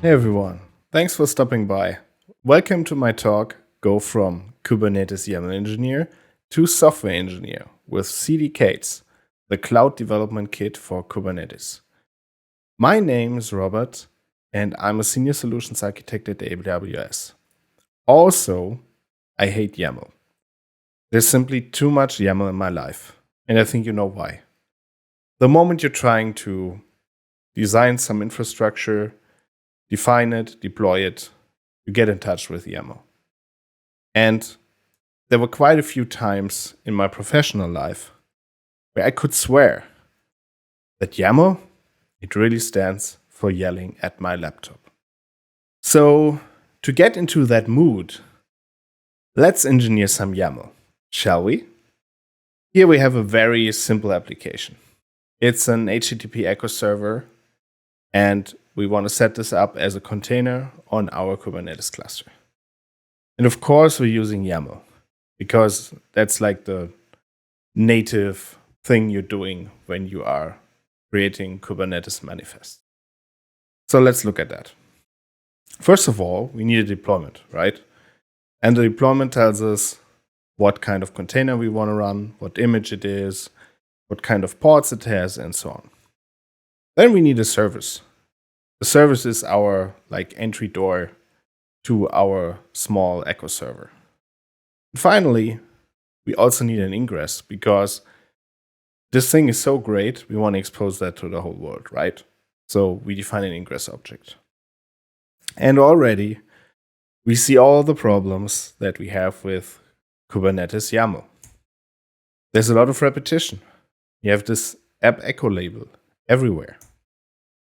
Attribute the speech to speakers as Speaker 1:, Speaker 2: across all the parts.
Speaker 1: Hey everyone, thanks for stopping by. Welcome to my talk, Go from Kubernetes YAML Engineer to Software Engineer with CDK8s, the Cloud Development Kit for Kubernetes. My name is Robert, and I'm a Senior Solutions Architect at AWS. Also, I hate YAML. There's simply too much YAML in my life, and I think you know why. The moment you're trying to design some infrastructure, define it, deploy it, you get in touch with YAML. And there were quite a few times in my professional life where I could swear that YAML, it really stands for yelling at my laptop. So to get into that mood, let's engineer some YAML, shall we? Here we have a very simple application. It's an HTTP echo server, and we want to set this up as a container on our Kubernetes cluster. And of course, we're using YAML because that's like the native thing you're doing when you are creating Kubernetes manifests. So let's look at that. First of all, we need a deployment, right? And the deployment tells us what kind of container we want to run, what image it is, what kind of ports it has, and so on. Then we need a service. The service is our entry door to our small echo server. And finally, we also need an ingress because this thing is so great, we want to expose that to the whole world, right? So we define an ingress object. And already we see all the problems that we have with Kubernetes YAML. There's a lot of repetition. You have this app echo label everywhere.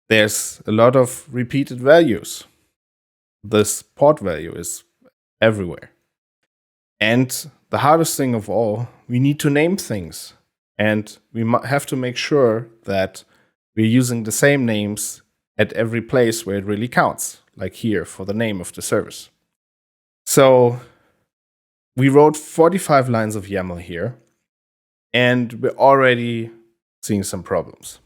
Speaker 1: There's a lot of repeated values. This port value is everywhere. And the hardest thing of all, we need to name things. And we have to make sure that we're using the same names at every place where it really counts, like here for the name of the service. So we wrote 45 lines of YAML here, and we're already seeing some problems.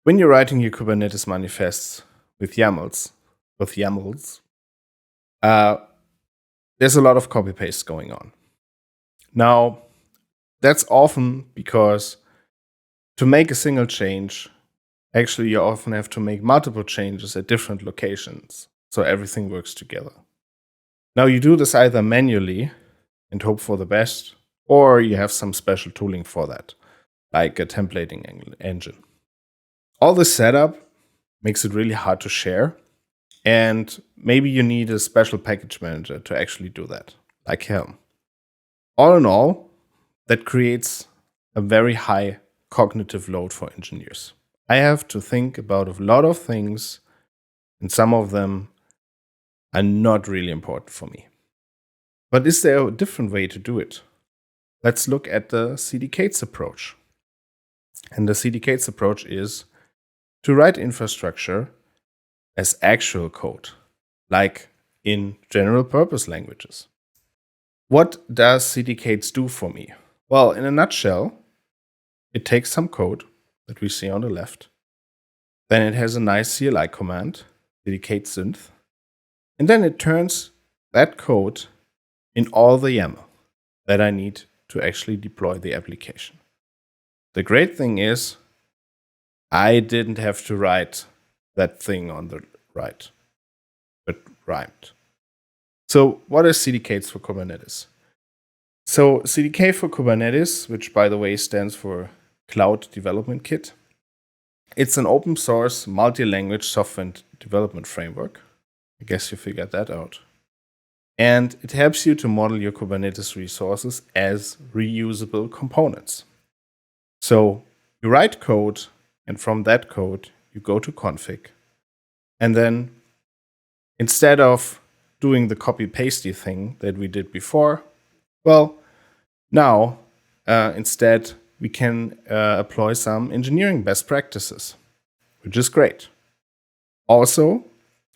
Speaker 1: When you're writing your Kubernetes manifests with YAMLs, there's a lot of copy-paste going on. Now, that's often because to make a single change, actually you often have to make multiple changes at different locations, so everything works together. Now, you do this either manually and hope for the best, or you have some special tooling for that, like a templating engine. All this setup makes it really hard to share, and maybe you need a special package manager to actually do that, like Helm. All in all, that creates a very high cognitive load for engineers. I have to think about a lot of things, and some of them are not really important for me. But is there a different way to do it? Let's look at the CDK8s approach. And the CDK8s approach is to write infrastructure as actual code, like in general purpose languages. What does CDK8s do for me? Well, in a nutshell, it takes some code that we see on the left. Then it has a nice CLI command, CDK8 synth. And then it turns that code in all the YAML that I need to actually deploy the application. The great thing is, I didn't have to write that thing on the right, but rhymed. So what is CDK8s for Kubernetes? So CDK for Kubernetes, which by the way stands for Cloud Development Kit, it's an open source multi-language software development framework. I guess you figured that out. And it helps you to model your Kubernetes resources as reusable components. So you write code, and from that code, you go to config. And then instead of doing the copy-pasty thing that we did before, well, now instead we can employ some engineering best practices, which is great. Also,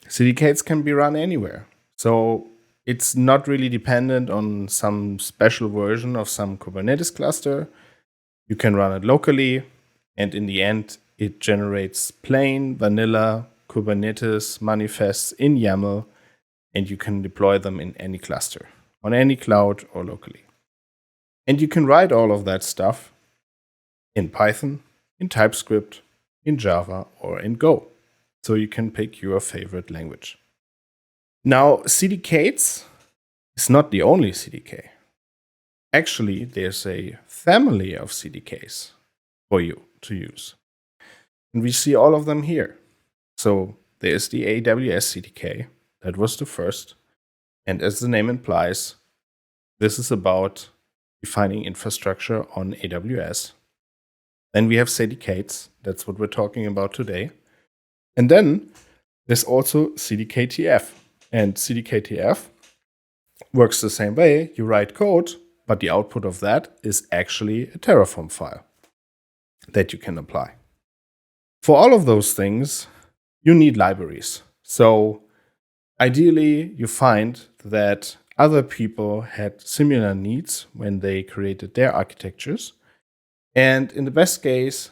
Speaker 1: CDK8s can be run anywhere. So it's not really dependent on some special version of some Kubernetes cluster. You can run it locally, and in the end, it generates plain vanilla Kubernetes manifests in YAML, and you can deploy them in any cluster, on any cloud or locally. And you can write all of that stuff in Python, in TypeScript, in Java, or in Go. So you can pick your favorite language. Now, CDK8s is not the only CDK. Actually, there's a family of CDKs for you to use. And we see all of them here. So there's the AWS CDK. That was the first. And as the name implies, this is about defining infrastructure on AWS. Then we have CDK8s. That's what we're talking about today. And then there's also CDK-TF. And CDK-TF works the same way. You write code, but the output of that is actually a Terraform file that you can apply. For all of those things, you need libraries. So ideally, you find that other people had similar needs when they created their architectures. And in the best case,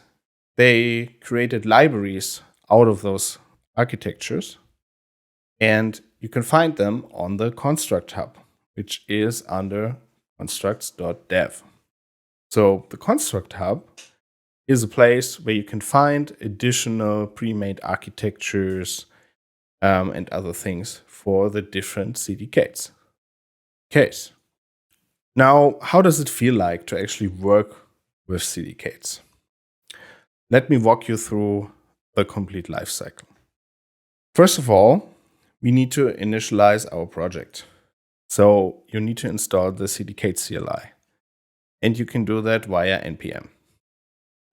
Speaker 1: they created libraries out of those architectures. And you can find them on the Construct Hub, which is under constructs.dev. So the Construct Hub is a place where you can find additional pre-made architectures and other things for the different CDKs. Now, how does it feel like to actually work with CDKs? Let me walk you through the complete lifecycle. First of all, we need to initialize our project. So you need to install the CDK8s CLI. And you can do that via npm.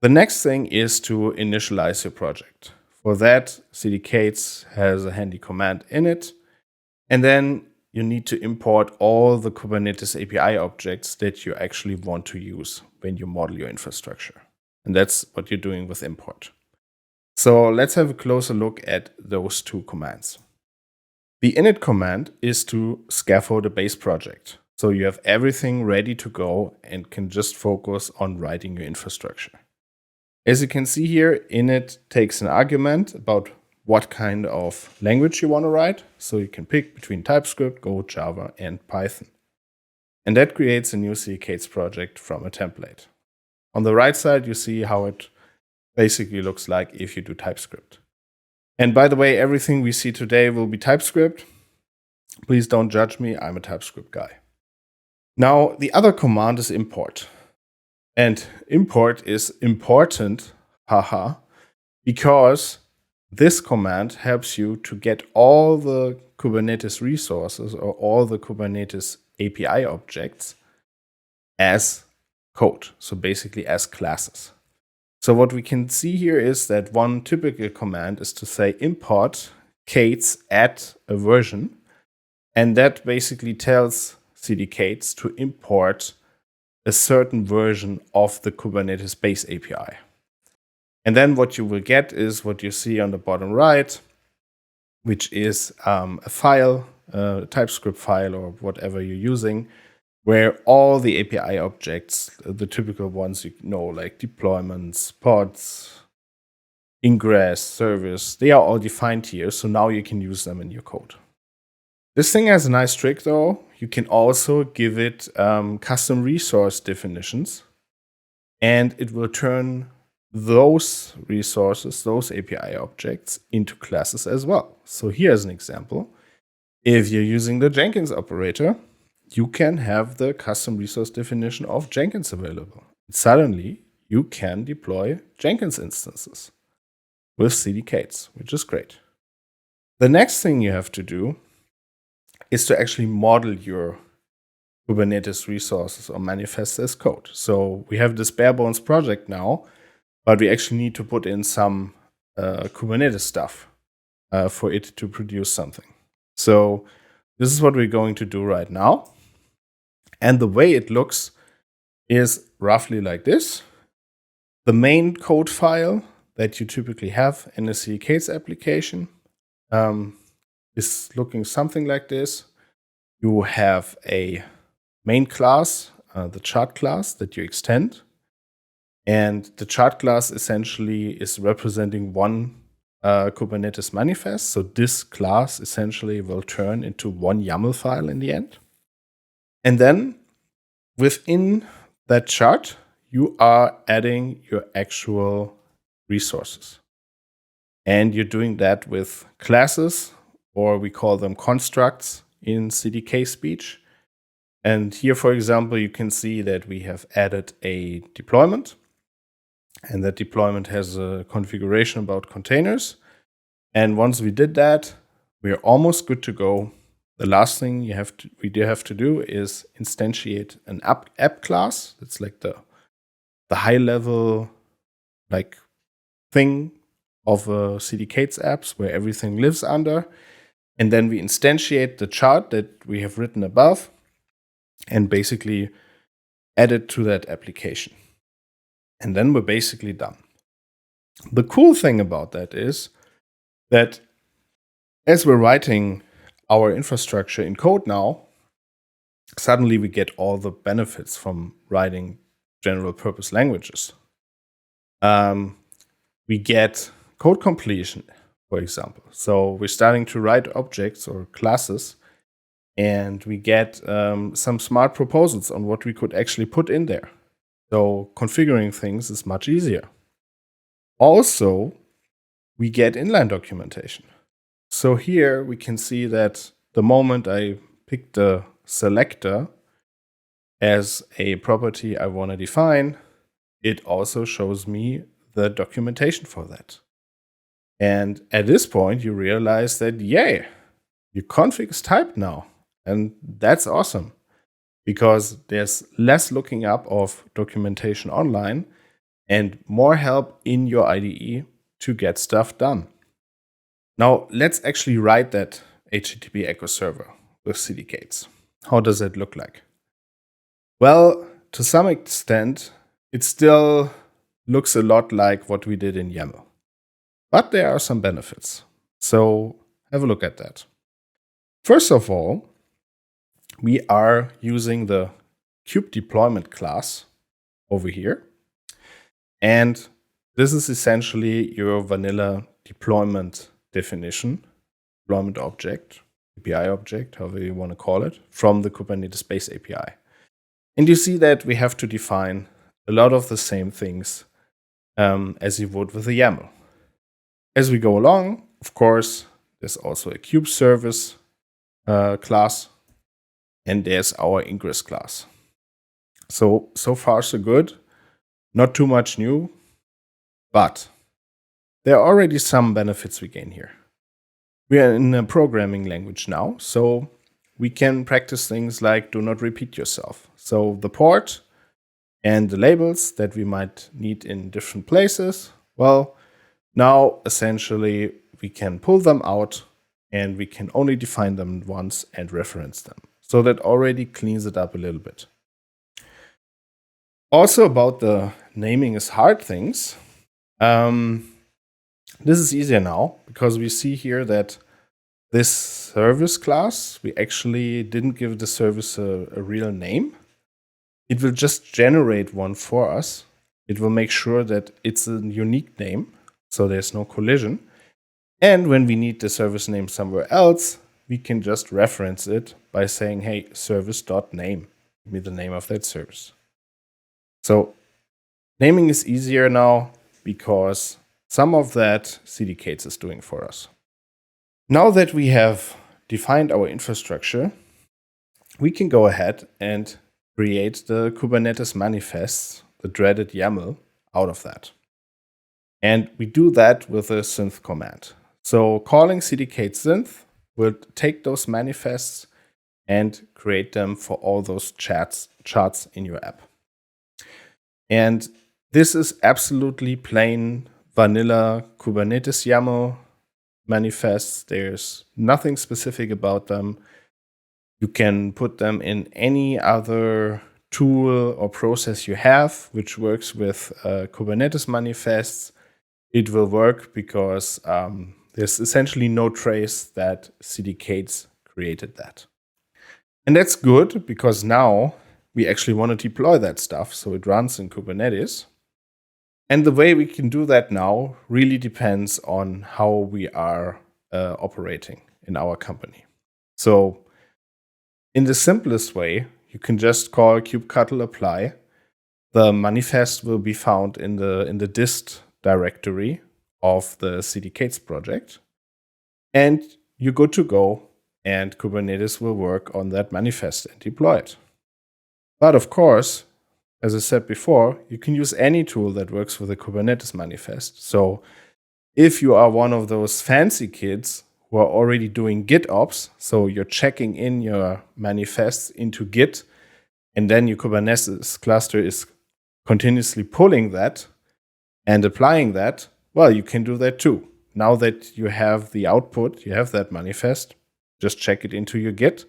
Speaker 1: The next thing is to initialize your project. For that, CDK8s has a handy command init. And then you need to import all the Kubernetes API objects that you actually want to use when you model your infrastructure. And that's what you're doing with import. So let's have a closer look at those two commands. The init command is to scaffold a base project. So you have everything ready to go and can just focus on writing your infrastructure. As you can see here, init takes an argument about what kind of language you want to write. So you can pick between TypeScript, Go, Java, and Python. And that creates a new CDK8s project from a template. On the right side, you see how it basically looks like if you do TypeScript. And by the way, everything we see today will be TypeScript. Please don't judge me, I'm a TypeScript guy. Now, the other command is import. And import is important, because this command helps you to get all the Kubernetes resources or all the Kubernetes API objects as code, so basically as classes. So what we can see here is that one typical command is to say import k8s at a version, and that basically tells CDK8s to import a certain version of the Kubernetes base API. And then what you will get is what you see on the bottom right, which is a file, a TypeScript file or whatever you're using, where all the API objects, the typical ones you know, like deployments, pods, ingress, service, they are all defined here. So now you can use them in your code. This thing has a nice trick though. You can also give it custom resource definitions, and it will turn those resources, those API objects, into classes as well. So here's an example. If you're using the Jenkins operator, you can have the custom resource definition of Jenkins available. Suddenly, you can deploy Jenkins instances with CDK8s, which is great. The next thing you have to do is to actually model your Kubernetes resources or manifest as code. So we have this bare bones project now, but we actually need to put in some Kubernetes stuff for it to produce something. So this is what we're going to do right now. And the way it looks is roughly like this. The main code file that you typically have in a CDK8s application is looking something like this. You have a main class, the chart class that you extend. And the chart class essentially is representing one Kubernetes manifest. So this class essentially will turn into one YAML file in the end. And then within that chart, you are adding your actual resources. And you're doing that with classes, or we call them constructs in CDK speech. And here, for example, you can see that we have added a deployment. And that deployment has a configuration about containers. And once we did that, we're almost good to go. The last thing we have to do is instantiate an app class. That's like the high level thing of CDK8s apps where everything lives under. And then we instantiate the chart that we have written above and basically add it to that application. And then we're basically done. The cool thing about that is that as we're writing our infrastructure in code now, suddenly we get all the benefits from writing general purpose languages. We get code completion, for example. So we're starting to write objects or classes, and we get some smart proposals on what we could actually put in there. So configuring things is much easier. Also, we get inline documentation. So here we can see that the moment I pick the selector as a property I want to define, it also shows me the documentation for that. And at this point, you realize that, yay, your config is typed now. And that's awesome because there's less looking up of documentation online and more help in your IDE to get stuff done. Now, let's actually write that HTTP echo server with CDK8s. How does it look like? Well, to some extent, it still looks a lot like what we did in YAML. But there are some benefits. So have a look at that. First of all, we are using the kube deployment class over here. And this is essentially your vanilla deployment definition, deployment object, API object, however you want to call it, from the Kubernetes base API. And you see that we have to define a lot of the same things as you would with a YAML. As we go along, of course, there's also a kube service class, and there's our ingress class. So far, so good. Not too much new, but there are already some benefits we gain here. We are in a programming language now, so we can practice things like do not repeat yourself. So the port and the labels that we might need in different places, well, now essentially we can pull them out and we can only define them once and reference them. So that already cleans it up a little bit. Also about the naming is hard things. This is easier now because we see here that this service class, we actually didn't give the service a real name. It will just generate one for us. It will make sure that it's a unique name, so there's no collision. And when we need the service name somewhere else, we can just reference it by saying, hey, service.name, give me the name of that service. So naming is easier now because some of that CDK8s is doing for us. Now that we have defined our infrastructure, we can go ahead and create the Kubernetes manifests, the dreaded YAML, out of that. And we do that with a synth command. So calling CDK8 synth will take those manifests and create them for all those charts in your app. And this is absolutely plain vanilla Kubernetes YAML manifests. There's nothing specific about them. You can put them in any other tool or process you have, which works with Kubernetes manifests. It will work because there's essentially no trace that CDK8s created that. And that's good because now we actually want to deploy that stuff so it runs in Kubernetes. And the way we can do that now really depends on how we are operating in our company. So in the simplest way, you can just call kubectl apply. The manifest will be found in the dist directory of the CDK8s project. And you're good to go, and Kubernetes will work on that manifest and deploy it. But of course, as I said before, you can use any tool that works with a Kubernetes manifest. So if you are one of those fancy kids who are already doing GitOps, so you're checking in your manifests into Git, and then your Kubernetes cluster is continuously pulling that and applying that, well, you can do that too. Now that you have the output, you have that manifest, just check it into your Git,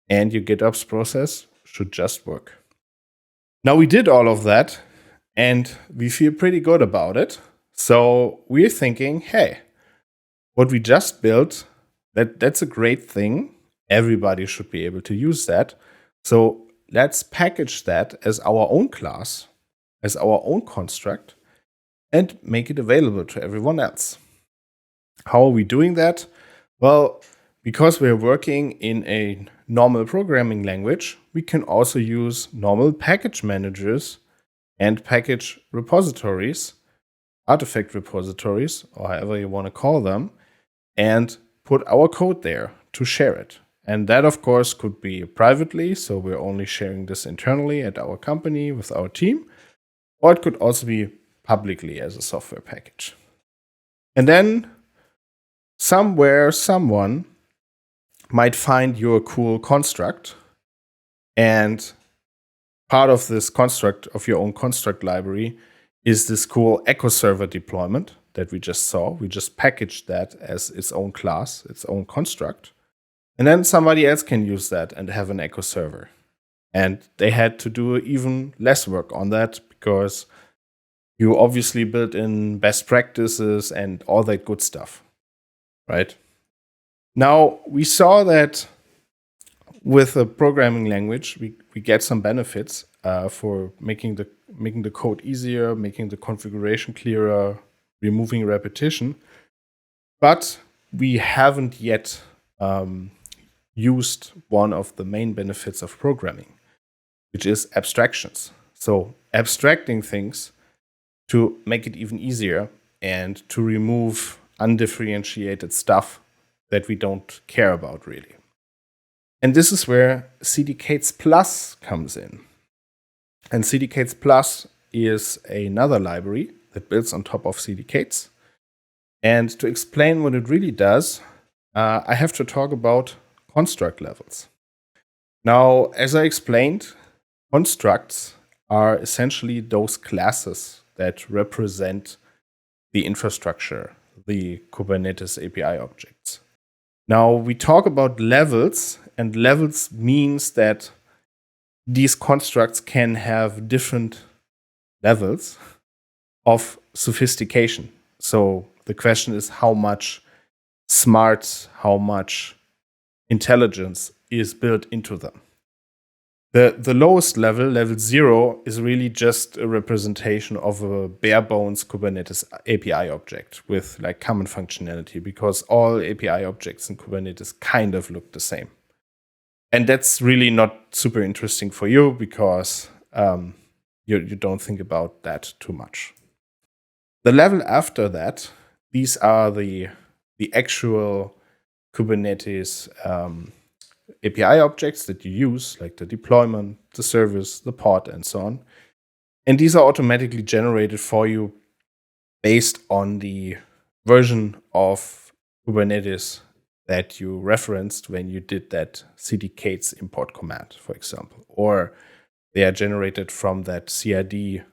Speaker 1: and your GitOps process should just work. Now we did all of that, and we feel pretty good about it. So we're thinking, hey, what we just built, that's a great thing. Everybody should be able to use that. So let's package that as our own class, as our own construct, and make it available to everyone else. How are we doing that? Well, because we're working in a normal programming language, we can also use normal package managers and package repositories, artifact repositories, or however you want to call them, and put our code there to share it. And that, of course, could be privately, so we're only sharing this internally at our company with our team, or it could also be publicly as a software package. And then somewhere, someone might find your cool construct, and part of this construct of your own construct library is this cool echo server deployment that we just saw. We just packaged that as its own class, its own construct. And then somebody else can use that and have an echo server. And they had to do even less work on that because you obviously built in best practices and all that good stuff, right? Now, we saw that with a programming language, we get some benefits for making the code easier, making the configuration clearer, removing repetition. But we haven't yet used one of the main benefits of programming, which is abstractions. So abstracting things to make it even easier and to remove undifferentiated stuff that we don't care about really. And this is where CDK8s Plus comes in. And CDK8s Plus is another library that builds on top of CDK8s. And to explain what it really does, I have to talk about construct levels. Now, as I explained, constructs are essentially those classes that represent the infrastructure, the Kubernetes API objects. Now, we talk about levels, and levels means that these constructs can have different levels of sophistication. So the question is how much smarts, how much intelligence is built into them. The lowest level, level 0, is really just a representation of a bare bones Kubernetes API object with like common functionality, because all API objects in Kubernetes kind of look the same. And that's really not super interesting for you because you don't think about that too much. The level after that, these are the actual Kubernetes API objects that you use, like the deployment, the service, the pod, and so on. And these are automatically generated for you based on the version of Kubernetes that you referenced when you did that CDK8s import command, for example. Or they are generated from that CRD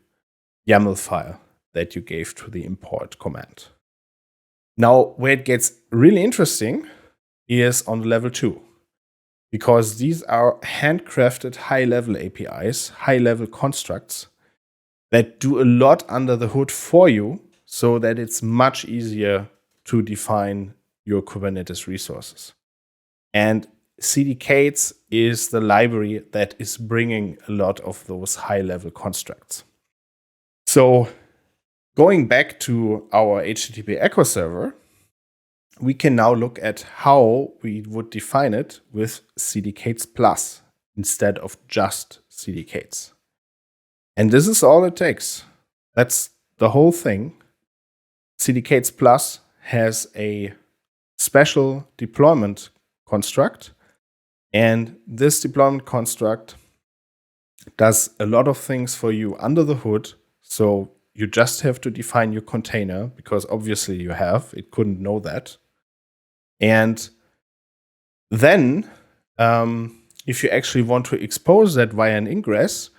Speaker 1: YAML file that you gave to the import command. Now, where it gets really interesting is on level 2. Because these are handcrafted high-level APIs, high-level constructs that do a lot under the hood for you so that it's much easier to define your Kubernetes resources. And CDK8s is the library that is bringing a lot of those high-level constructs. So Going back to our HTTP echo server, we can now look at how we would define it with CDK8s plus instead of just CDK8s. And this is all it takes. That's the whole thing. CDK8s plus has a special deployment construct, and this deployment construct does a lot of things for you under the hood. So you just have to define your container, because obviously you have. It couldn't know that. And then if you actually want to expose that via an ingress,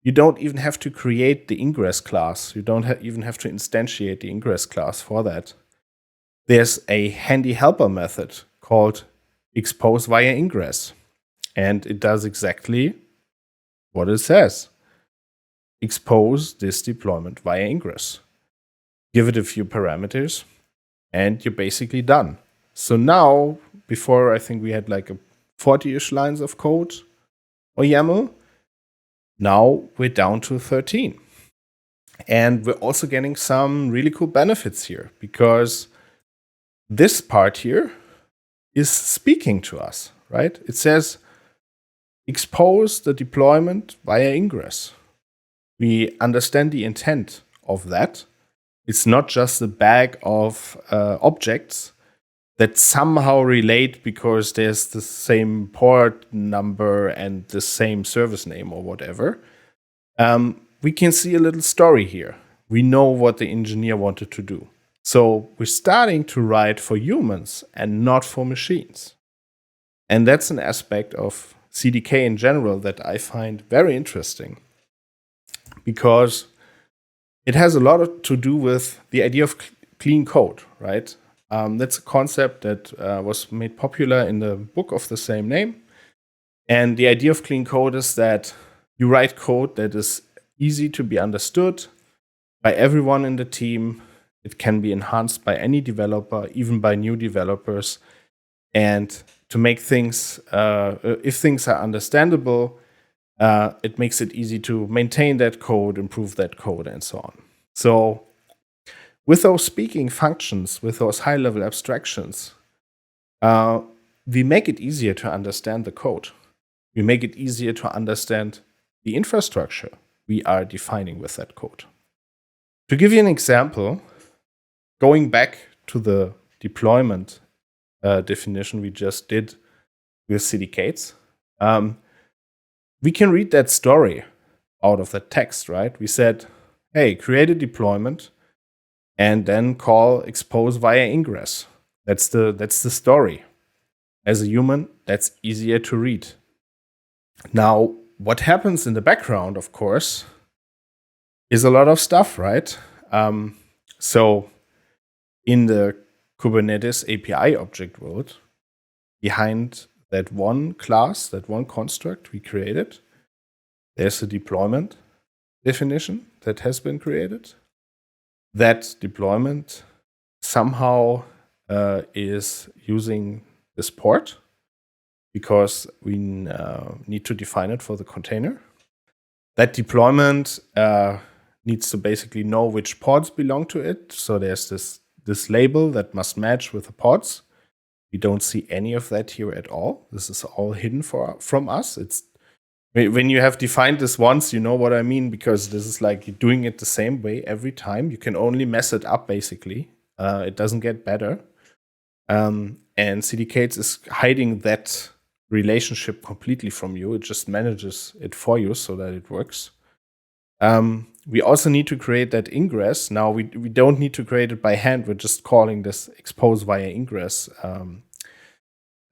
Speaker 1: you don't even have to create the ingress class. You don't even have to instantiate the ingress class for that. There's a handy helper method called expose via ingress. And it does exactly what it says. Expose this deployment via ingress. Give it a few parameters, and you're basically done. So now, before I think we had like a 40-ish lines of code or YAML, now we're down to 13. And we're also getting some really cool benefits here, because this part here is speaking to us, right? It says, expose the deployment via ingress. We understand the intent of that. It's not just a bag of objects that somehow relate because there's the same port number and the same service name or whatever. We can see a little story here. We know what the engineer wanted to do. So we're starting to write for humans and not for machines. And that's an aspect of CDK in general that I find very interesting, because it has a lot to do with the idea of clean code, right? That's a concept that was made popular in the book of the same name. And the idea of clean code is that you write code that is easy to be understood by everyone in the team. It can be enhanced by any developer, even by new developers. And to make things, if things are understandable, it makes it easy to maintain that code, improve that code, and so on. So with those speaking functions, with those high-level abstractions, we make it easier to understand the code. We make it easier to understand the infrastructure we are defining with that code. To give you an example, going back to the deployment definition we just did with CDK8s, we can read that story out of the text, right? We said, hey, create a deployment and then call expose via ingress. That's the story. As a human, that's easier to read. Now, what happens in the background, of course, is a lot of stuff, right? So in the Kubernetes API object world, behind that one class, that one construct we created, there's a deployment definition that has been created. That deployment somehow is using this port, because we need to define it for the container. That deployment needs to basically know which pods belong to it. So there's this label that must match with the pods. We don't see any of that here at all. This is all hidden from us. It's when you have defined this once, you know what I mean, because this is like you're doing it the same way every time. You can only mess it up, basically. It doesn't get better. And CDK8s is hiding that relationship completely from you. It just manages it for you so that it works. We also need to create that ingress. Now, we don't need to create it by hand. We're just calling this expose via ingress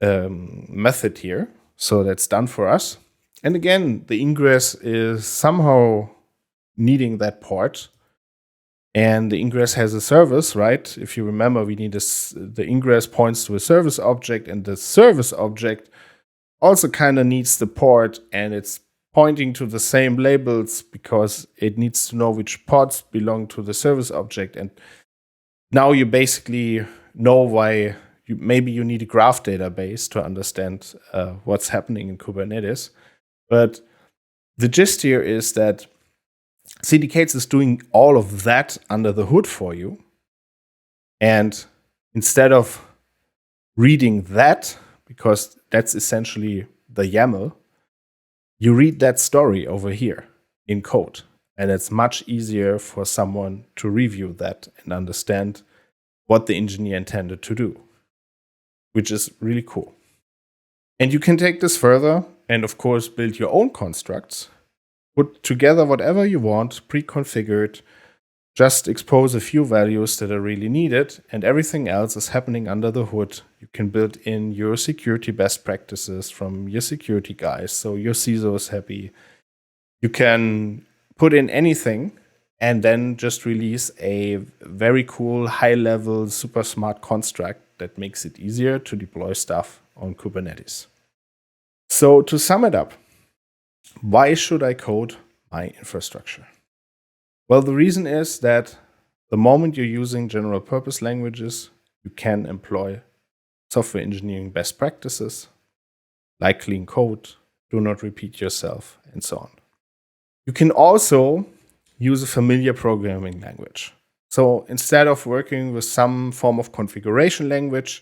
Speaker 1: method here. So that's done for us. And again, the ingress is somehow needing that port. And the ingress has a service, right? If you remember, we need the ingress points to a service object, and the service object also kind of needs the port, and it's pointing to the same labels because it needs to know which pods belong to the service object. And now you basically know why maybe you need a graph database to understand what's happening in Kubernetes. But the gist here is that CDK8s is doing all of that under the hood for you. And instead of reading that, because that's essentially the YAML, you read that story over here in code. And it's much easier for someone to review that and understand what the engineer intended to do, which is really cool. And you can take this further and, of course, build your own constructs. Put together whatever you want, pre-configured, just expose a few values that are really needed, and everything else is happening under the hood. You can build in your security best practices from your security guys, so your CISO is happy. You can put in anything and then just release a very cool, high-level, super smart construct that makes it easier to deploy stuff on Kubernetes. So to sum it up, why should I code my infrastructure? Well, the reason is that the moment you're using general purpose languages, you can employ software engineering best practices like clean code, do not repeat yourself, and so on. You can also use a familiar programming language. So instead of working with some form of configuration language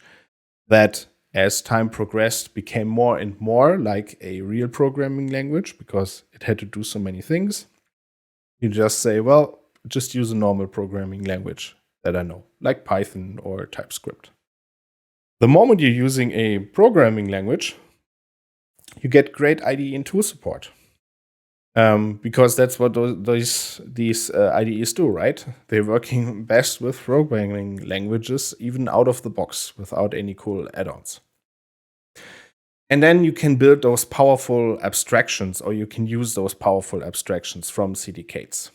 Speaker 1: that, as time progressed, became more and more like a real programming language because it had to do so many things, you just say, well, just use a normal programming language that I know, like Python or TypeScript. The moment you're using a programming language, you get great IDE and tool support. Because that's what these IDEs do, right? They're working best with programming languages, even out of the box, without any cool add-ons. And then you can build those powerful abstractions, or you can use those powerful abstractions from CDK8s.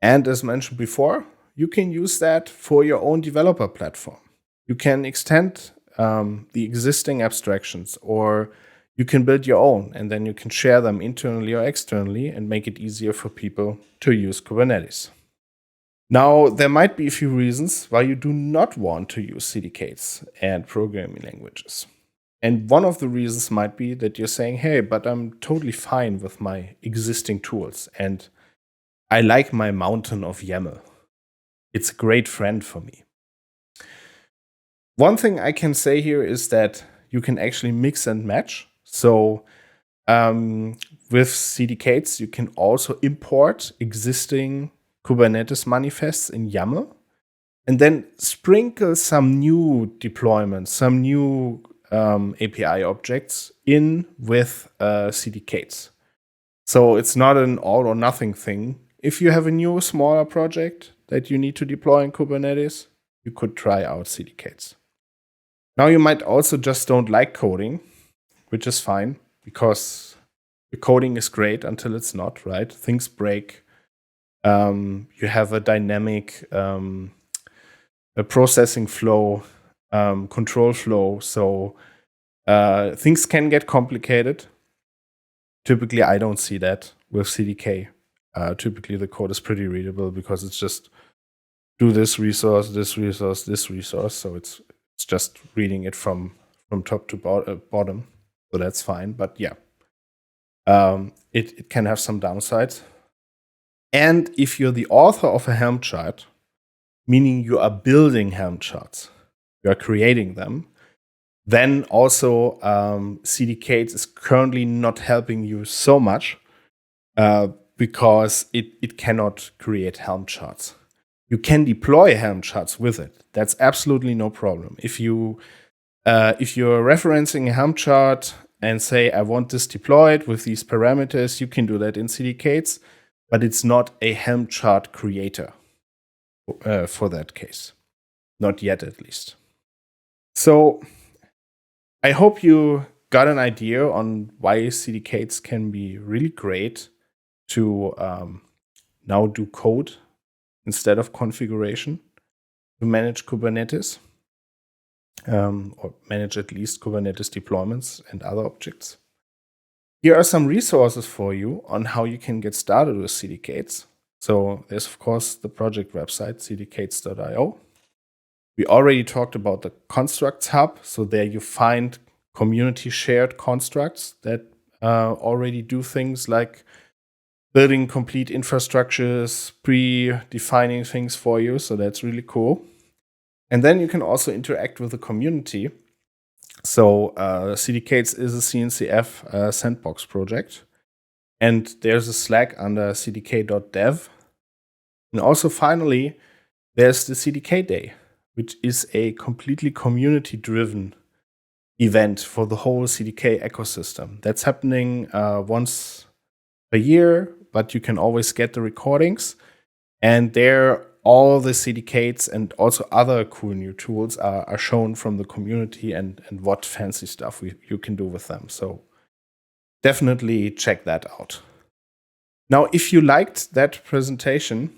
Speaker 1: And as mentioned before, you can use that for your own developer platform. You can extend the existing abstractions, or you can build your own, and then you can share them internally or externally and make it easier for people to use Kubernetes. Now, there might be a few reasons why you do not want to use CDKs and programming languages. And one of the reasons might be that you're saying, hey, but I'm totally fine with my existing tools, and I like my mountain of YAML. It's a great friend for me. One thing I can say here is that you can actually mix and match. So with CDK8s, you can also import existing Kubernetes manifests in YAML and then sprinkle some new deployments, some new API objects in with CDK8s. So it's not an all or nothing thing. If you have a new, smaller project that you need to deploy in Kubernetes, you could try out CDK8s. Now, you might also just don't like coding, which is fine, because the coding is great until it's not, right? Things break. You have a dynamic a processing flow, control flow. So things can get complicated. Typically, I don't see that with CDK. Typically, the code is pretty readable because it's just do this resource, this resource, this resource. So it's just reading it from top to bottom. So that's fine. But yeah, it can have some downsides. And if you're the author of a Helm chart, meaning you are building Helm charts, you are creating them, then also CDK8s is currently not helping you so much because it cannot create Helm charts. You can deploy Helm charts with it. That's absolutely no problem. If you're referencing a Helm chart and say, I want this deployed with these parameters, you can do that in CDK8s, but it's not a Helm chart creator for that case. Not yet, at least. So I hope you got an idea on why CDK8s can be really great to now do code instead of configuration to manage Kubernetes, or manage at least Kubernetes deployments and other objects. Here are some resources for you on how you can get started with CDK8s. So there's, of course, the project website, cdk8s.io. We already talked about the constructs hub. So there you find community shared constructs that already do things like building complete infrastructures, pre-defining things for you. So that's really cool. And then you can also interact with the community. So CDK8s is a CNCF sandbox project. And there's a Slack under cdk.dev. And also finally, there's the CDK Day, which is a completely community-driven event for the whole CDK ecosystem. That's happening once a year, but you can always get the recordings. And there, all the CDK8s and also other cool new tools are shown from the community and what fancy stuff you can do with them. So definitely check that out. Now, if you liked that presentation,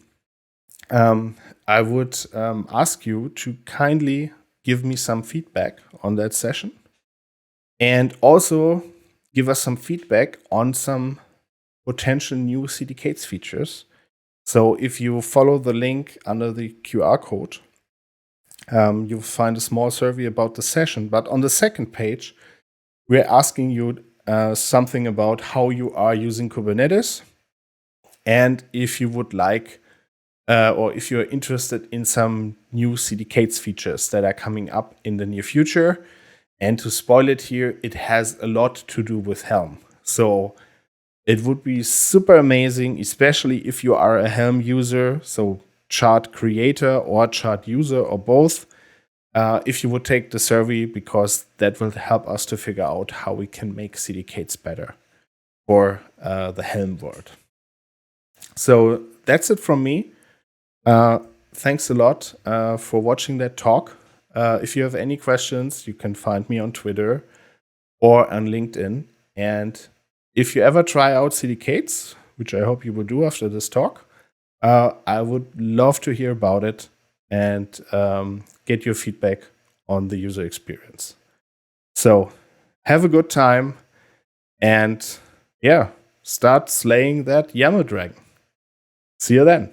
Speaker 1: I would ask you to kindly give me some feedback on that session and also give us some feedback on some potential new CDK8s features. So if you follow the link under the QR code, you'll find a small survey about the session. But on the second page, we're asking you something about how you are using Kubernetes and if you would like or if you're interested in some new CDK8s features that are coming up in the near future. And to spoil it here, it has a lot to do with Helm. So it would be super amazing, especially if you are a Helm user, so chart creator or chart user or both, if you would take the survey, because that will help us to figure out how we can make CDK8s better for the Helm world. So that's it from me. Thanks a lot for watching that talk. If you have any questions, you can find me on Twitter or on LinkedIn. And if you ever try out CDK8s, which I hope you will do after this talk, I would love to hear about it and get your feedback on the user experience. So have a good time and start slaying that YAML dragon. See you then.